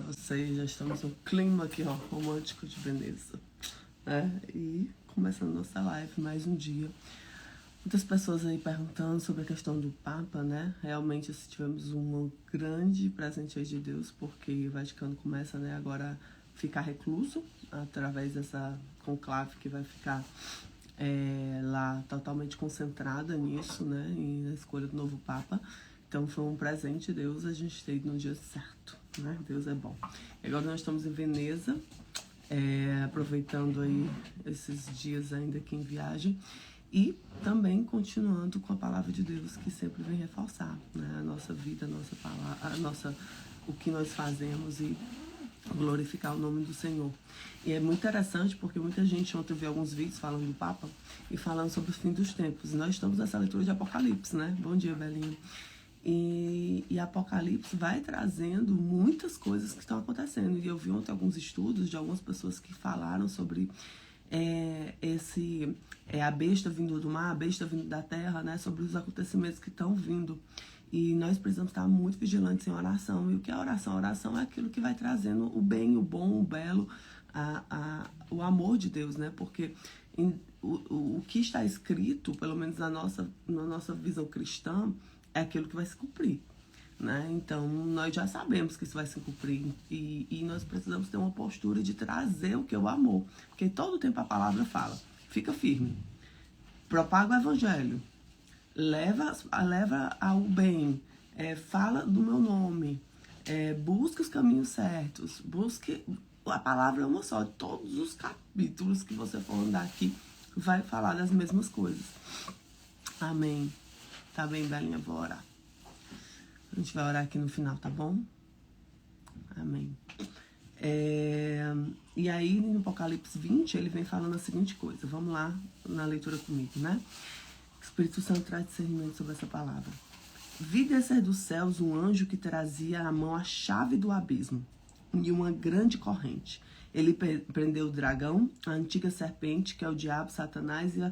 Vocês já estamos no clima aqui, ó, romântico de Veneza, né? E começando nossa live, mais um dia. Muitas pessoas aí perguntando sobre a questão do Papa, né? Realmente tivemos um grande presente aí de Deus, porque o Vaticano começa, né, agora a ficar recluso através dessa conclave que vai ficar lá totalmente concentrada nisso, né? E na escolha do novo Papa. Então foi um presente de Deus a gente ter ido no dia certo, né? Deus é bom. E agora nós estamos em Veneza, aproveitando aí esses dias ainda aqui em viagem e também continuando com a palavra de Deus que sempre vem reforçar, né? A nossa vida, a nossa palavra, o que nós fazemos e glorificar o nome do Senhor. E é muito interessante porque muita gente ontem viu alguns vídeos falando do Papa e falando sobre o fim dos tempos. E nós estamos nessa leitura de Apocalipse, né? Bom dia, Belinha. E Apocalipse vai trazendo muitas coisas que estão acontecendo. E eu vi ontem alguns estudos de algumas pessoas que falaram sobre a besta vindo do mar, a besta vindo da terra, né? Sobre os acontecimentos que estão vindo. E nós precisamos estar muito vigilantes em oração. E o que é oração? A oração é aquilo que vai trazendo o bem, o bom, o belo, o amor de Deus, né? Porque o que está escrito, pelo menos na nossa visão cristã, é aquilo que vai se cumprir, né? Então, nós já sabemos que isso vai se cumprir e nós precisamos ter uma postura de trazer o que é o amor. Porque todo tempo a palavra fala, fica firme, propaga o evangelho, leva ao bem, fala do meu nome, busca os caminhos certos, busque... A palavra é uma só, todos os capítulos que você for andar aqui vai falar das mesmas coisas. Amém. Tá bem, Belinha? Vou orar. A gente vai orar aqui no final, tá bom? Amém. E aí, no Apocalipse 20, ele vem falando a seguinte coisa. Vamos lá na leitura comigo, né? O Espírito Santo traz discernimento sobre essa palavra. Vi descer dos céus um anjo que trazia na mão a chave do abismo e uma grande corrente. Ele prendeu o dragão, a antiga serpente, que é o diabo, Satanás, e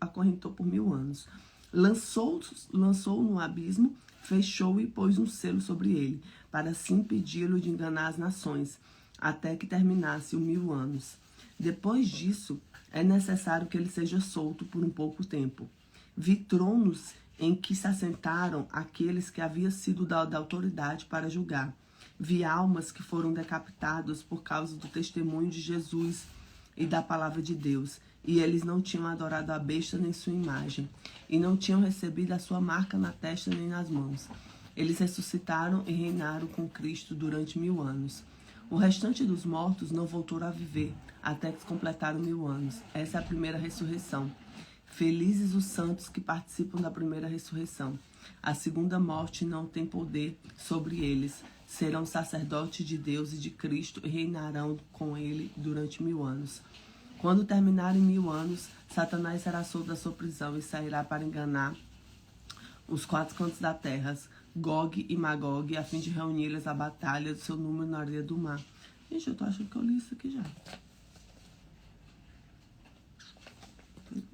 acorrentou por 1000 anos. Lançou-o no abismo, fechou-o e pôs um selo sobre ele, para assim impedi-lo de enganar as nações, até que terminasse os 1000 anos. Depois disso, é necessário que ele seja solto por um pouco tempo. Vi tronos em que se assentaram aqueles que haviam sido da autoridade para julgar. Vi almas que foram decapitadas por causa do testemunho de Jesus e da palavra de Deus. E eles não tinham adorado a besta nem sua imagem, e não tinham recebido a sua marca na testa nem nas mãos. Eles ressuscitaram e reinaram com Cristo durante 1000 anos. O restante dos mortos não voltou a viver, até que completaram 1000 anos. Essa é a primeira ressurreição. Felizes os santos que participam da primeira ressurreição. A segunda morte não tem poder sobre eles. Serão sacerdotes de Deus e de Cristo e reinarão com ele durante 1000 anos. Quando terminarem 1000 anos, Satanás será solto da sua prisão e sairá para enganar os 4 cantos da terra, Gog e Magog, a fim de reuni-los à batalha do seu número na areia do mar. Gente, eu tô achando que eu li isso aqui já.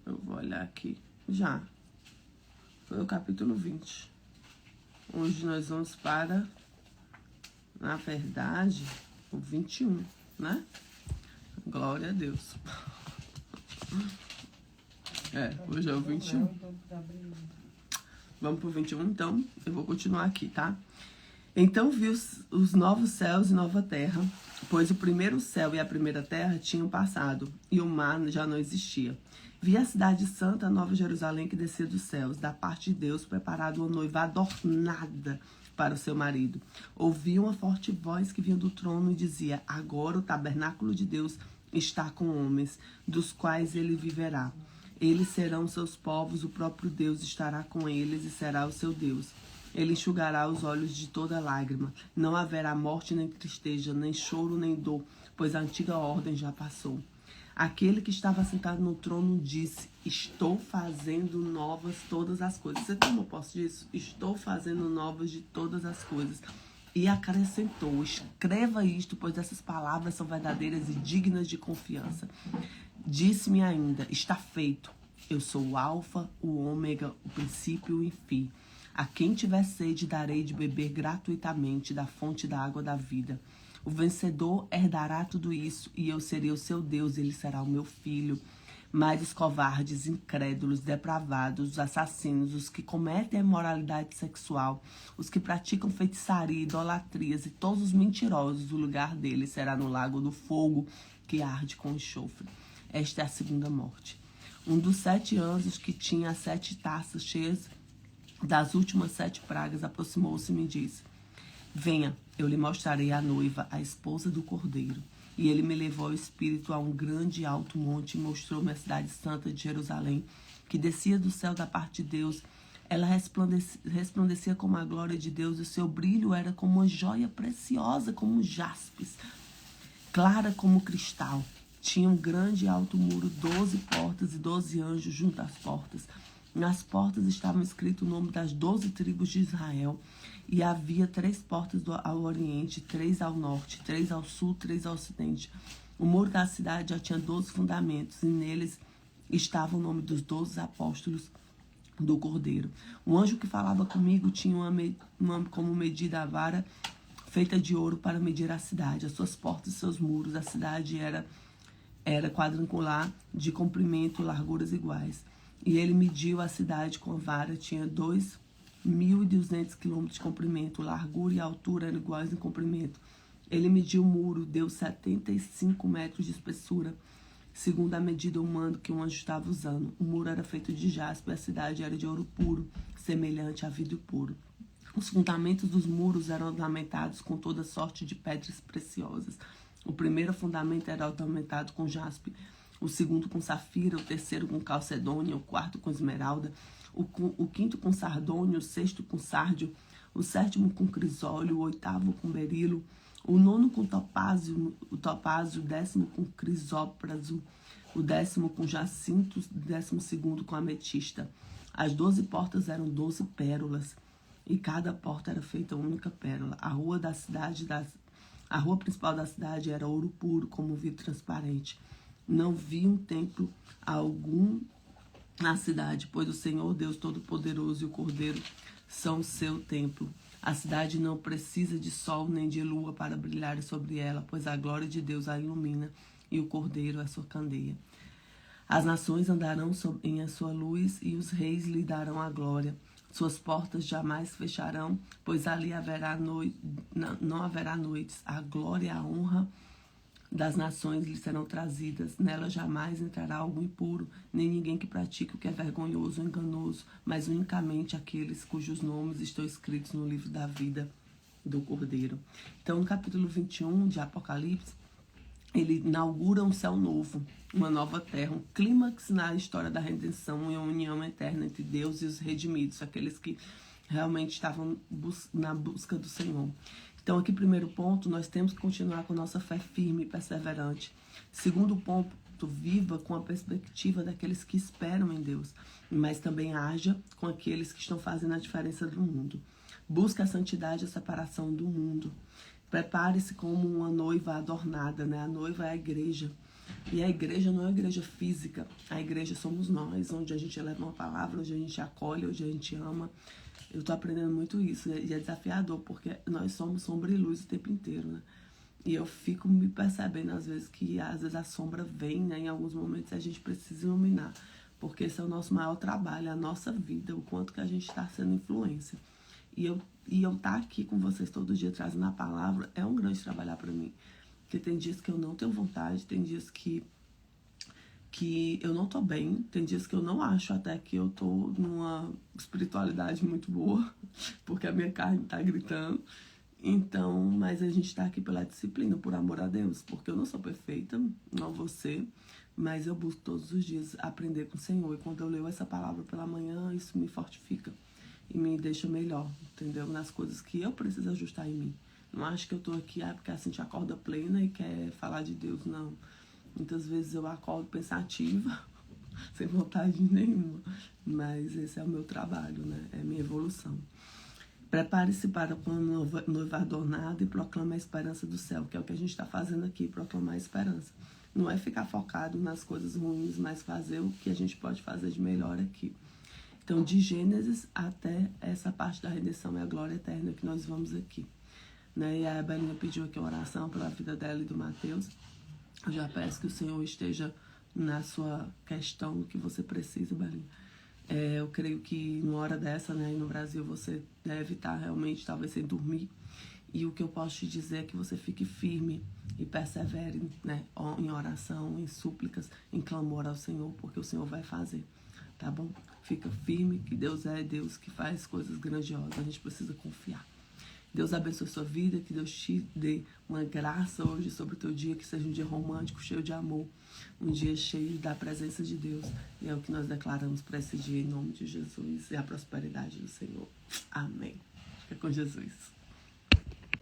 Eu vou olhar aqui. Já. Foi o capítulo 20. Hoje nós vamos para, na verdade, o 21, né? Glória a Deus. Hoje é o 21. Vamos pro 21, então. Eu vou continuar aqui, tá? Então vi os novos céus e nova terra, pois o primeiro céu e a primeira terra tinham passado, e o mar já não existia. Vi a cidade santa, a Nova Jerusalém, que descia dos céus, da parte de Deus, preparada uma noiva adornada para o seu marido. Ouvi uma forte voz que vinha do trono e dizia: agora o tabernáculo de Deus está com homens, dos quais ele viverá. Eles serão seus povos, o próprio Deus estará com eles e será o seu Deus. Ele enxugará os olhos de toda lágrima. Não haverá morte, nem tristeza, nem choro, nem dor, pois a antiga ordem já passou. Aquele que estava sentado no trono disse: estou fazendo novas todas as coisas. Você tomou posse disso? Estou fazendo novas de todas as coisas. E acrescentou: escreva isto, pois essas palavras são verdadeiras e dignas de confiança. Disse-me ainda: está feito. Eu sou o Alfa, o Ômega, o princípio e o fim. A quem tiver sede darei de beber gratuitamente da fonte da água da vida. O vencedor herdará tudo isso, e eu serei o seu Deus, e ele será o meu filho. Mas os covardes, incrédulos, depravados, os assassinos, os que cometem a imoralidade sexual, os que praticam feitiçaria, idolatrias e todos os mentirosos, o lugar deles será no lago do fogo que arde com enxofre. Esta é a segunda morte. Um dos 7 anjos que tinha as 7 taças cheias das últimas 7 pragas aproximou-se e me disse: venha, eu lhe mostrarei a noiva, a esposa do Cordeiro. E ele me levou ao Espírito a um grande e alto monte e mostrou-me a cidade santa de Jerusalém, que descia do céu da parte de Deus. Ela resplandecia como a glória de Deus, e o seu brilho era como uma joia preciosa, como jaspis, clara como cristal. Tinha um grande e alto muro, 12 portas e 12 anjos junto às portas. Nas portas estavam escritos o nome das 12 tribos de Israel. E havia 3 portas ao oriente, 3 ao norte, 3 ao sul, 3 ao ocidente. O muro da cidade já tinha 12 fundamentos, e neles estava o nome dos 12 apóstolos do Cordeiro. O anjo que falava comigo tinha como medida a vara feita de ouro para medir a cidade, as suas portas e seus muros. A cidade era quadrangular, de comprimento e larguras iguais. E ele mediu a cidade com a vara, tinha 2.200 quilômetros de comprimento, largura e altura eram iguais em comprimento. Ele mediu o muro, deu 75 metros de espessura, segundo a medida humana que o anjo estava usando. O muro era feito de jaspe, a cidade era de ouro puro, semelhante a vidro puro. Os fundamentos dos muros eram ornamentados com toda sorte de pedras preciosas. O primeiro fundamento era ornamentado com jaspe, o segundo com safira, o terceiro com calcedônia, o quarto com esmeralda, o quinto com sardônio, o sexto com sárdio, o sétimo com crisólio, o oitavo com berilo, o nono com topázio, o 10º com crisópraso, o 10º com jacinto, o 12º com ametista. As 12 portas eram 12 pérolas, e cada porta era feita uma única pérola. A rua principal da cidade era ouro puro, como vidro transparente. Não vi um templo algum na cidade, pois o Senhor Deus Todo-Poderoso e o Cordeiro são o seu templo. A cidade não precisa de sol nem de lua para brilhar sobre ela, pois a glória de Deus a ilumina e o Cordeiro é a sua candeia. As nações andarão em a sua luz e os reis lhe darão a glória. Suas portas jamais fecharão, pois ali não haverá noites. A glória e a honra das nações lhe serão trazidas. Nela jamais entrará algo impuro, nem ninguém que pratique o que é vergonhoso ou enganoso, mas unicamente aqueles cujos nomes estão escritos no livro da vida do Cordeiro. Então, no capítulo 21 de Apocalipse, ele inaugura um céu novo, uma nova terra, um clímax na história da redenção e a união eterna entre Deus e os redimidos, aqueles que realmente estavam na busca do Senhor. Então, aqui, primeiro ponto, nós temos que continuar com nossa fé firme e perseverante. Segundo ponto, viva com a perspectiva daqueles que esperam em Deus, mas também haja com aqueles que estão fazendo a diferença do mundo. Busque a santidade e a separação do mundo. Prepare-se como uma noiva adornada, né? A noiva é a igreja. E a igreja não é a igreja física. A igreja somos nós, onde a gente leva uma palavra, onde a gente acolhe, onde a gente ama. Eu tô aprendendo muito isso. E é desafiador, porque nós somos sombra e luz o tempo inteiro, né? E eu fico me percebendo, às vezes, que a sombra vem, né? Em alguns momentos a gente precisa iluminar. Porque esse é o nosso maior trabalho, a nossa vida, o quanto que a gente está sendo influência. E eu estar aqui com vocês todo dia trazendo a palavra é um grande trabalhar para mim. Porque tem dias que eu não tenho vontade, tem dias que eu não tô bem, tem dias que eu não acho até que eu tô numa espiritualidade muito boa, porque a minha carne tá gritando. Então, mas a gente tá aqui pela disciplina, por amor a Deus, porque eu não sou perfeita, não vou ser, mas eu busco todos os dias aprender com o Senhor. E quando eu leio essa palavra pela manhã, isso me fortifica e me deixa melhor, entendeu? Nas coisas que eu preciso ajustar em mim. Não acho que eu tô aqui porque assim te acorda plena e quer falar de Deus, não. Muitas vezes eu acordo pensativa, sem vontade nenhuma. Mas esse é o meu trabalho, né? É a minha evolução. Prepare-se para com a noiva adornada e proclame a esperança do céu, que é o que a gente está fazendo aqui, proclamar a esperança. Não é ficar focado nas coisas ruins, mas fazer o que a gente pode fazer de melhor aqui. Então, de Gênesis até essa parte da redenção e a glória eterna que nós vamos aqui. né? E a Belinha pediu aqui oração pela vida dela e do Matheus. Eu já peço que o Senhor esteja na sua questão, no que você precisa, Belinha. Eu creio que numa hora dessa, né, aí no Brasil, você deve estar realmente, talvez, sem dormir. E o que eu posso te dizer é que você fique firme e persevere, né, em oração, em súplicas, em clamor ao Senhor, porque o Senhor vai fazer, tá bom? Fica firme, que Deus é Deus que faz coisas grandiosas, a gente precisa confiar. Deus abençoe sua vida, que Deus te dê uma graça hoje sobre o teu dia, que seja um dia romântico, cheio de amor, um dia cheio da presença de Deus. E é o que nós declaramos para esse dia, em nome de Jesus, e a prosperidade do Senhor. Amém. Fica com Jesus.